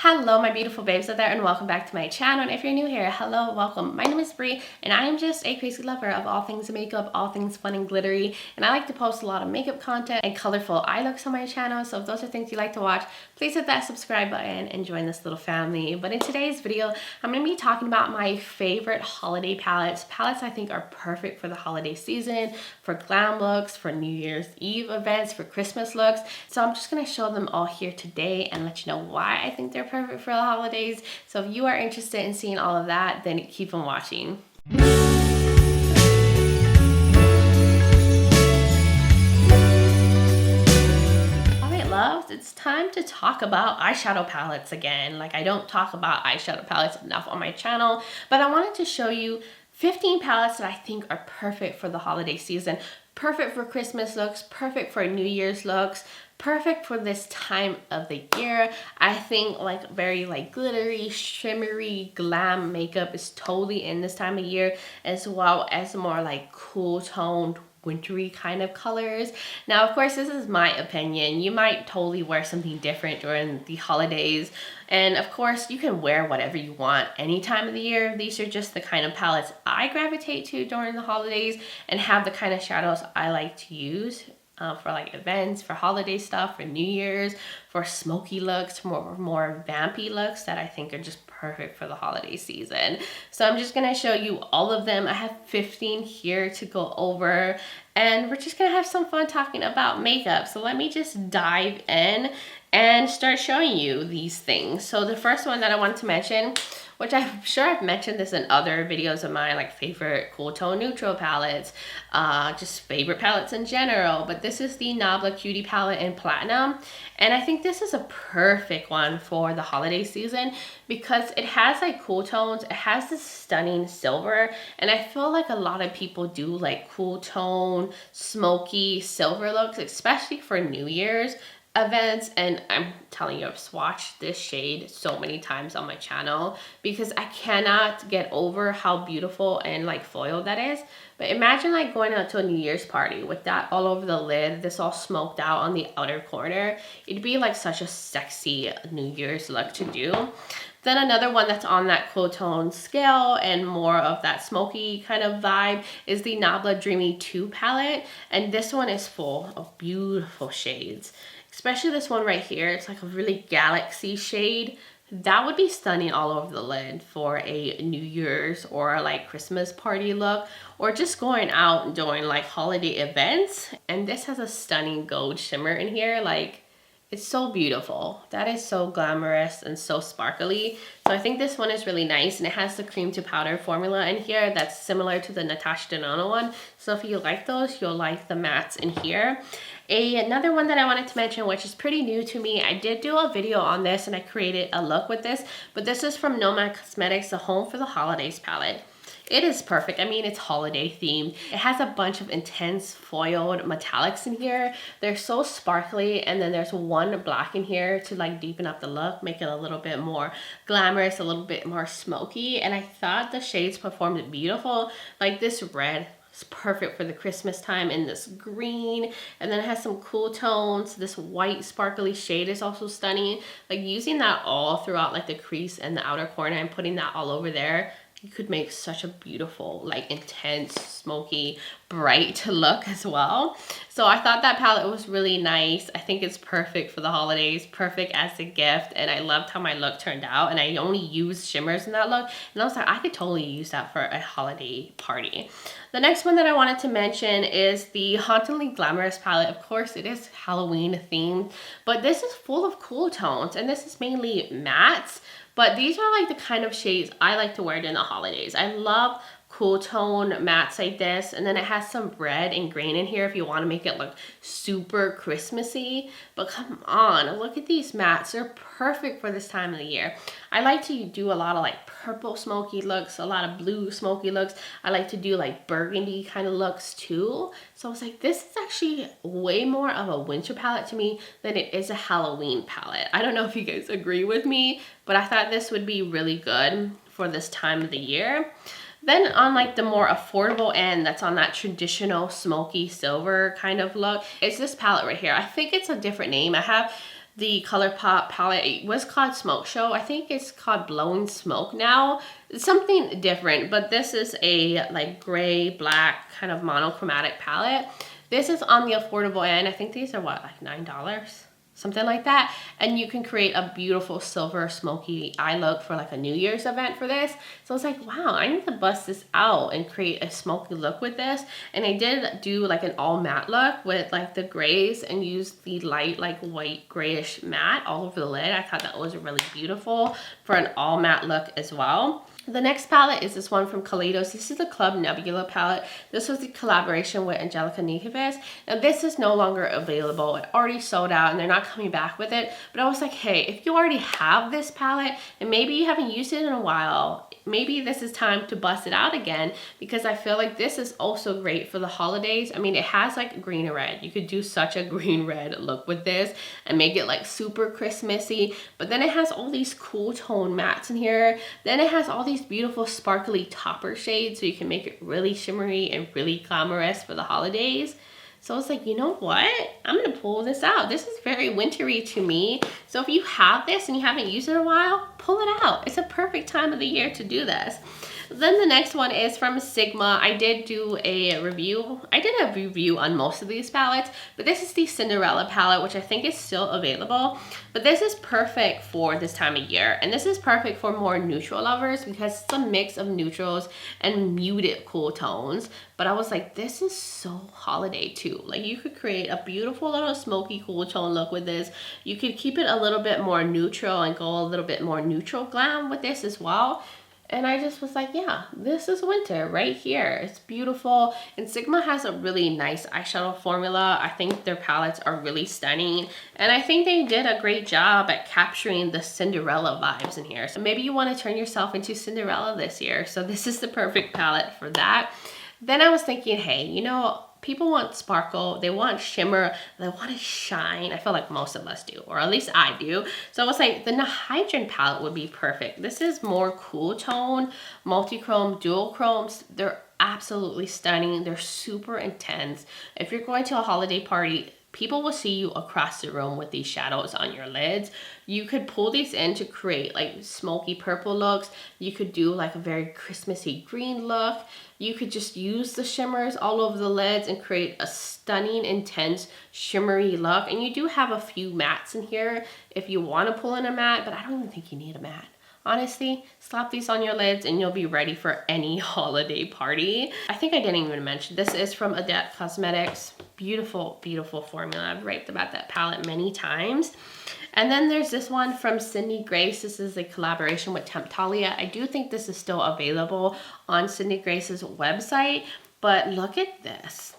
Hello my beautiful babes out there, and welcome back to my channel. And if you're new here, hello, welcome. My name is Bree and I am just a crazy lover of all things makeup, all things fun and glittery, and I like to post a lot of makeup content and colorful eye looks on my channel. So if those are things you like to watch, please hit that subscribe button and join this little family. But in today's video, I'm going to be talking about my favorite holiday palettes I think are perfect for the holiday season, for glam looks, for New Year's Eve events, for Christmas looks. So I'm just going to show them all here today and let you know why I think they're perfect for the holidays. So if you are interested in seeing all of that, then keep on watching. Alright loves, it's time to talk about eyeshadow palettes again. Like, I don't talk about eyeshadow palettes enough on my channel, but I wanted to show you 15 palettes that I think are perfect for the holiday season. Perfect for Christmas looks, perfect for New Year's looks, perfect for this time of the year. I think like very like glittery, shimmery, glam makeup is totally in this time of year, as well as more like cool toned, wintry kind of colors. Now, of course, this is my opinion. You might totally wear something different during the holidays. And of course, you can wear whatever you want any time of the year. These are just the kind of palettes I gravitate to during the holidays and have the kind of shadows I like to use for like events, for holiday stuff, for New Year's, for smoky looks, more vampy looks that I think are just perfect for the holiday season. So I'm just gonna show you all of them. I have 15 here to go over, and we're just gonna have some fun talking about makeup. So let me just dive in and start showing you these things. So the first one that I wanted to mention, which I'm sure I've mentioned this in other videos of mine, like favorite cool tone neutral palettes, just favorite palettes in general, but this is the Nabla Cutie palette in Platinum. And I think this is a perfect one for the holiday season because it has like cool tones, it has this stunning silver, and I feel like a lot of people do like cool tone, smoky silver looks, especially for New Year's events. And I'm telling you, I've swatched this shade so many times on my channel because I cannot get over how beautiful and like foiled that is. But imagine like going out to a New Year's party with that all over the lid, this all smoked out on the outer corner. It'd be like such a sexy New Year's look to do. Then another one that's on that cool tone scale and more of that smoky kind of vibe is the Nabla Dreamy 2 palette. And this one is full of beautiful shades. Especially this one right here. It's like a really galaxy shade. That would be stunning all over the lid for a New Year's or like Christmas party look, or just going out and doing like holiday events. And this has a stunning gold shimmer in here. Like, it's so beautiful. That is so glamorous and so sparkly. So I think this one is really nice, and it has the cream to powder formula in here that's similar to the Natasha Denona one. So if you like those, you'll like the mattes in here. Another one that I wanted to mention, which is pretty new to me, I did do a video on this and I created a look with this, but this is from Nomad Cosmetics, the Home for the Holidays palette. It is perfect. I mean, it's holiday themed. It has a bunch of intense foiled metallics in here. They're so sparkly, and then there's one black in here to like deepen up the look, make it a little bit more glamorous, a little bit more smoky. And I thought the shades performed beautiful. Like this red, it's perfect for the Christmas time, in this green, and then it has some cool tones. This white sparkly shade is also stunning. Like using that all throughout like the crease and the outer corner and putting that all over there, you could make such a beautiful, like intense, smoky, bright look as well. So I thought that palette was really nice. I think it's perfect for the holidays, perfect as a gift, and I loved how my look turned out. And I only used shimmers in that look, and I was like, I could totally use that for a holiday party. The next one that I wanted to mention is the Hauntingly Glamorous palette. Of course, it is Halloween themed, but this is full of cool tones, and this is mainly mattes. But these are like the kind of shades I like to wear during the holidays. I love cool tone mattes like this, and then it has some red and green in here if you want to make it look super Christmassy. But come on, look at these mattes. They're perfect for this time of the year. I like to do a lot of like purple smoky looks, a lot of blue smoky looks. I like to do like burgundy kind of looks too. So I was like, this is actually way more of a winter palette to me than it is a Halloween palette. I don't know if you guys agree with me, but I thought this would be really good for this time of the year. Then on like the more affordable end, that's on that traditional smoky silver kind of look, it's this palette right here. I think it's a different name. I have the ColourPop palette. It was called Smoke Show. I think it's called Blowing Smoke now. It's something different, but this is a like gray, black kind of monochromatic palette. This is on the affordable end. I think these are what, like $9? Something like that. And you can create a beautiful silver smoky eye look for like a New Year's event for this. So I was like, wow, I need to bust this out and create a smoky look with this. And I did do like an all matte look with like the grays and use the light like white grayish matte all over the lid. I thought that was really beautiful for an all matte look as well. The next palette is this one from Kaleidos. This is the Club Nebula Palette. This was the collaboration with Angelica Nikivas. Now this is no longer available. It already sold out and they're not coming back with it. But I was like, hey, if you already have this palette and maybe you haven't used it in a while, maybe this is time to bust it out again, because I feel like this is also great for the holidays. I mean, it has like green and red. You could do such a green red look with this and make it like super Christmassy. But then it has all these cool tone mattes in here. Then it has all these beautiful sparkly topper shades, so you can make it really shimmery and really glamorous for the holidays. So I was like, you know what? I'm gonna pull this out. This is very wintry to me. So if you have this and you haven't used it in a while, pull it out. It's a perfect time of the year to do this. Then the next one is from Sigma. I did do a review. I did a review on most of these palettes, but this is the Cinderella palette, which I think is still available. But this is perfect for this time of year. And this is perfect for more neutral lovers because it's a mix of neutrals and muted cool tones. But I was like, this is so holiday too. Like you could create a beautiful little smoky cool tone look with this. You could keep it a little bit more neutral and go a little bit more neutral glam with this as well. And I just was like, yeah, this is winter right here. It's beautiful. And Sigma has a really nice eyeshadow formula. I think their palettes are really stunning. And I think they did a great job at capturing the Cinderella vibes in here. So maybe you want to turn yourself into Cinderella this year. So this is the perfect palette for that. Then I was thinking, hey, you know, people want sparkle, they want shimmer, they want to shine. I feel like most of us do, or at least I do. So I was like, the Nihydran palette would be perfect. This is more cool tone, multi-chrome, dual chromes. They're absolutely stunning. They're super intense. If you're going to a holiday party, people will see you across the room with these shadows on your lids. You could pull these in to create like smoky purple looks. You could do like a very Christmassy green look. You could just use the shimmers all over the lids and create a stunning, intense, shimmery look. And you do have a few mattes in here if you want to pull in a matte, but I don't even think you need a matte. Honestly, slap these on your lids and you'll be ready for any holiday party. I think I didn't even mention, this is from Adet Cosmetics. Beautiful, beautiful formula. I've raved about that palette many times. And then there's this one from Sydney Grace. This is a collaboration with Temptalia. I do think this is still available on Sydney Grace's website, but look at this.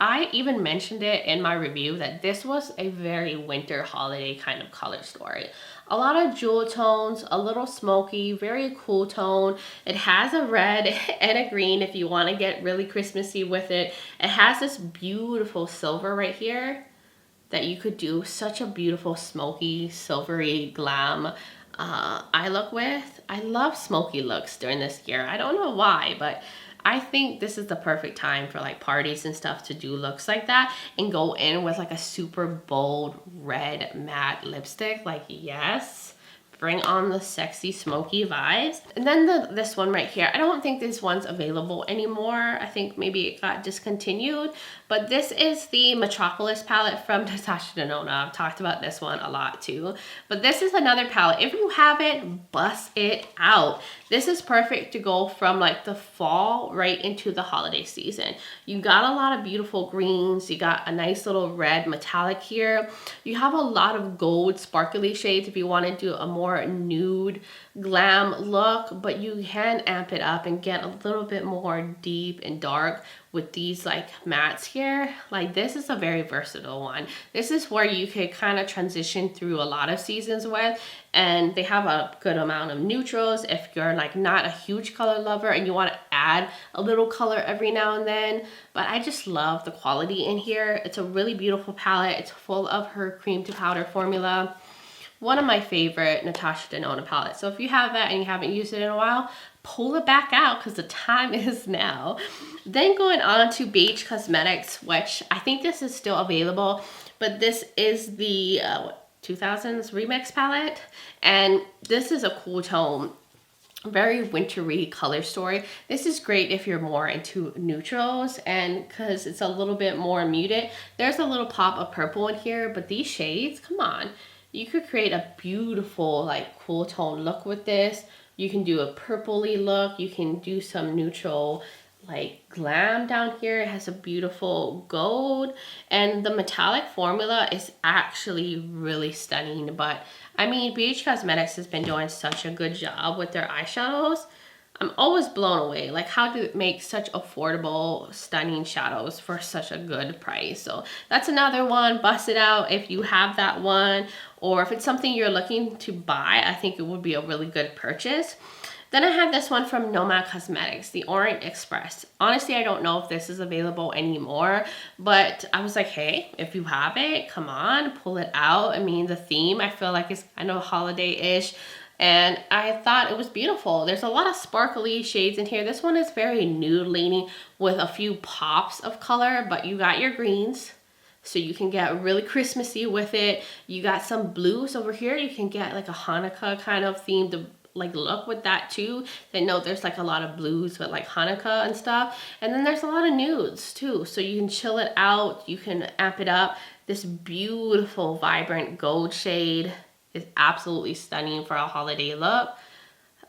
I even mentioned it in my review that this was a very winter holiday kind of color story. A lot of jewel tones, a little smoky, very cool tone. It has a red and a green if you want to get really Christmassy with it. It has this beautiful silver right here that you could do such a beautiful smoky, silvery glam eye look with. I love smoky looks during this year. I don't know why, but I think this is the perfect time for like parties and stuff to do looks like that and go in with like a super bold red matte lipstick. Like, yes, bring on the sexy smoky vibes. And then this one right here, I don't think this one's available anymore. I think maybe it got discontinued, but this is the Metropolis palette from Natasha Denona. I've talked about this one a lot too, but this is another palette. If you have it, bust it out. This is perfect to go from like the fall right into the holiday season. You got a lot of beautiful greens. You got a nice little red metallic here. You have a lot of gold sparkly shades if you want to do a more nude glam look, but you can amp it up and get a little bit more deep and dark with these like mattes here. Like, this is a very versatile one. This is where you could kind of transition through a lot of seasons with, and they have a good amount of neutrals if you're like not a huge color lover and you want to add a little color every now and then. But I just love the quality in here. It's a really beautiful palette. It's full of her cream to powder formula. One of my favorite Natasha Denona palettes. So if you have that and you haven't used it in a while, pull it back out because the time is now. Then going on to BH Cosmetics, which I think this is still available, but this is the 2000s remix palette, and this is a cool tone. Very wintry color story. This is great if you're more into neutrals, and because it's a little bit more muted. There's a little pop of purple in here, but these shades, come on. You could create a beautiful like cool tone look with this. You can do a purpley look. You can do some neutral like glam down here. It has a beautiful gold, and the metallic formula is actually really stunning. But I mean, BH Cosmetics has been doing such a good job with their eyeshadows. I'm always blown away. Like, how do it make such affordable, stunning shadows for such a good price? So that's another one. Bust it out if you have that one, or if it's something you're looking to buy. I think it would be a really good purchase. Then I have this one from Nomad Cosmetics, the Orient Express. Honestly, I don't know if this is available anymore, but I was like, hey, if you have it, come on, pull it out. I mean, the theme, I feel like it's kind of holiday-ish, and I thought it was beautiful. There's a lot of sparkly shades in here. This one is very nude leaning with a few pops of color, but you got your greens, so you can get really Christmassy with it. You got some blues over here. You can get like a Hanukkah kind of themed like look with that too. I know there's like a lot of blues with like Hanukkah and stuff, and then there's a lot of nudes too, so you can chill it out, you can amp it up. This beautiful vibrant gold shade is absolutely stunning for a holiday look.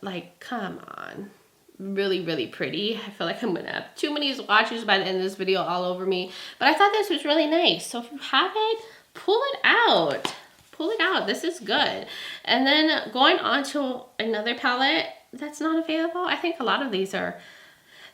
Like, come on, really, really pretty. I feel like I'm gonna have too many swatches by the end of this video all over me, but I thought this was really nice. So if you have it, pull it out. Pull it out. This is good. And then going on to another palette that's not available. I think a lot of these are.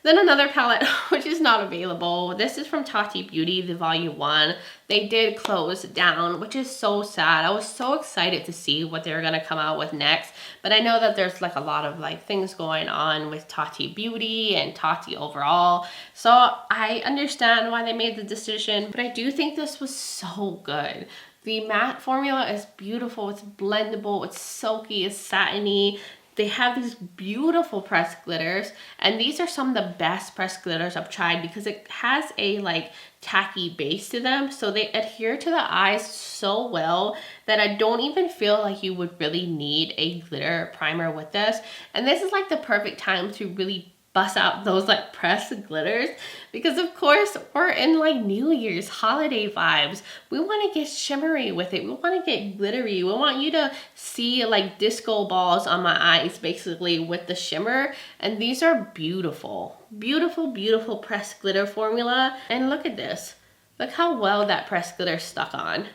Then another palette which is not available. This is from Tati Beauty, the volume 1. They did close down, which is so sad. I was so excited to see what they're gonna come out with next, but I know that there's like a lot of like things going on with Tati Beauty and Tati overall, so I understand why they made the decision, but I do think this was so good. The matte formula is beautiful, it's blendable, it's silky, it's satiny. They have these beautiful pressed glitters, and these are some of the best pressed glitters I've tried because it has a like tacky base to them, so they adhere to the eyes so well that I don't even feel like you would really need a glitter primer with this. And this is like the perfect time to really bust out those like pressed glitters, because of course we're in like New Year's holiday vibes. We want to get shimmery with it. We want to get glittery. We want you to see like disco balls on my eyes basically with the shimmer. And these are beautiful, beautiful, beautiful pressed glitter formula. And look at this. Look how well that pressed glitter stuck on.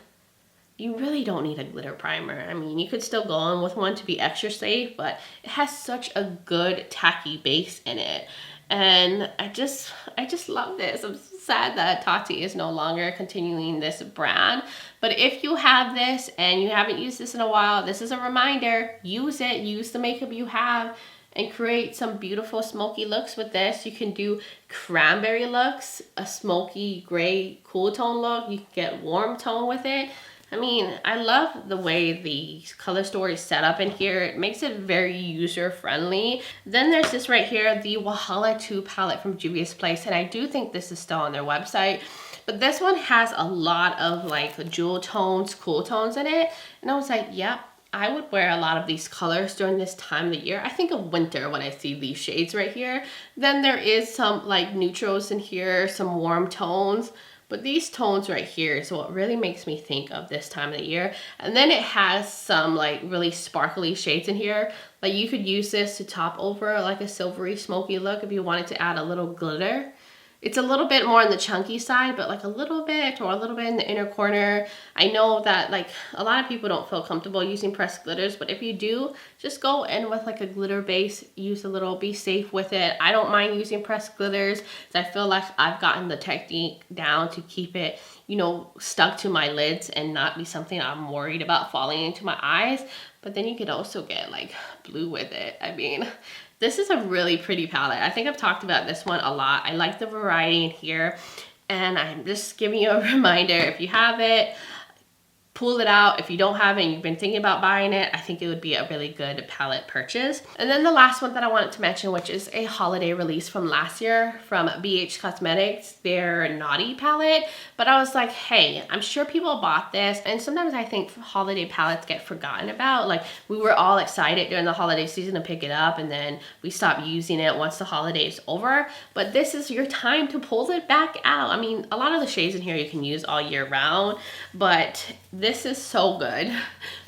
You really don't need a glitter primer. I mean, you could still go on with one to be extra safe, but it has such a good tacky base in it. And I just love this. I'm sad that Tati is no longer continuing this brand. But if you have this and you haven't used this in a while, this is a reminder. Use it. Use the makeup you have and create some beautiful smoky looks with this. You can do cranberry looks, a smoky gray cool tone look. You can get warm tone with it. I mean, I love the way the color story is set up in here. It makes it very user-friendly. Then there's this right here, the Wahala 2 palette from Juvia's Place, and I do think this is still on their website. But this one has a lot of like jewel tones, cool tones in it. And I was like, yep, I would wear a lot of these colors during this time of the year. I think of winter when I see these shades right here. Then there is some like neutrals in here, some warm tones. But these tones right here is what really makes me think of this time of the year. And then it has some like really sparkly shades in here. Like you could use this to top over like a silvery smoky look if you wanted to add a little glitter. It's a little bit more on the chunky side, but like a little bit or a little bit in the inner corner. I know that like a lot of people don't feel comfortable using pressed glitters, but if you do, just go in with like a glitter base, use a little, be safe with it. I don't mind using pressed glitters because I feel like I've gotten the technique down to keep it, you know, stuck to my lids and not be something I'm worried about falling into my eyes. But then you could also get like blue with it. I mean, this is a really pretty palette. I think I've talked about this one a lot. I like the variety in here, and I'm just giving you a reminder, if you have it, pull it out. If you don't have it and you've been thinking about buying it, I think it would be a really good palette purchase. And then the last one that I wanted to mention, which is a holiday release from last year from BH Cosmetics, their Naughty palette. But I was like, hey, I'm sure people bought this, and sometimes I think holiday palettes get forgotten about. Like, we were all excited during the holiday season to pick it up, and then we stopped using it once the holiday is over. But this is your time to pull it back out. I mean, a lot of the shades in here you can use all year round, but this is so good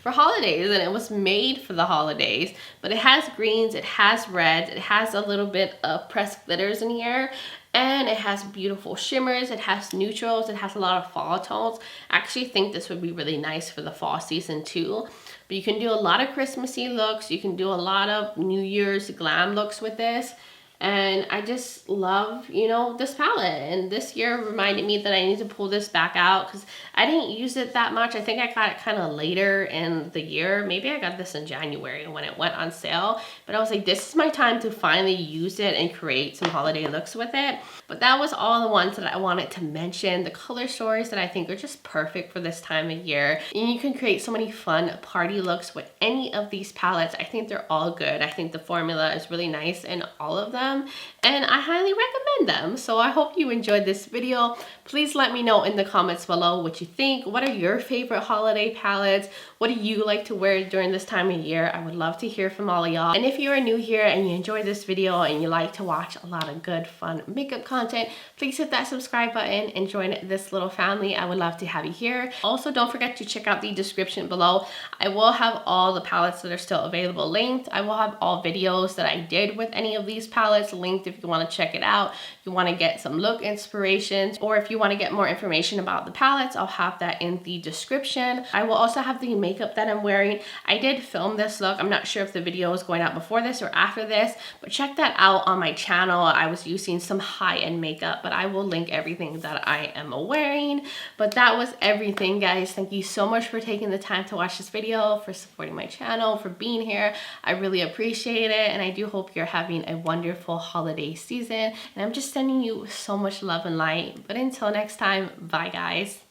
for holidays, and it was made for the holidays. But it has greens, it has reds, it has a little bit of pressed glitters in here, and it has beautiful shimmers, it has neutrals, it has a lot of fall tones. I actually think this would be really nice for the fall season too. But you can do a lot of Christmassy looks, you can do a lot of New Year's glam looks with this. And I just love, you know, this palette. And this year reminded me that I need to pull this back out because I didn't use it that much. I think I got it kind of later in the year. Maybe I got this in January when it went on sale. But I was like, this is my time to finally use it and create some holiday looks with it. But that was all the ones that I wanted to mention. The color stories that I think are just perfect for this time of year. And you can create so many fun party looks with any of these palettes. I think they're all good. I think the formula is really nice in all of them. And I highly recommend them. So I hope you enjoyed this video. Please let me know in the comments below what you think. What are your favorite holiday palettes? What do you like to wear during this time of year? I would love to hear from all of y'all. And if you are new here and you enjoyed this video and you like to watch a lot of good, fun makeup content, please hit that subscribe button and join this little family. I would love to have you here. Also, don't forget to check out the description below. I will have all the palettes that are still available linked. I will have all videos that I did with any of these palettes linked if you want to check it out. If you want to get some look inspirations, or if you want to get more information about the palettes, I'll have that in the description. I will also have the makeup that I'm wearing. I did film this look. I'm not sure if the video is going out before this or after this, but check that out on my channel. I was using some high-end makeup, but I will link everything that I am wearing. But that was everything, guys. Thank you so much for taking the time to watch this video, for supporting my channel, for being here. I really appreciate it, and I do hope you're having a wonderful holiday season. And I'm just sending you so much love and light. But until next time, bye guys.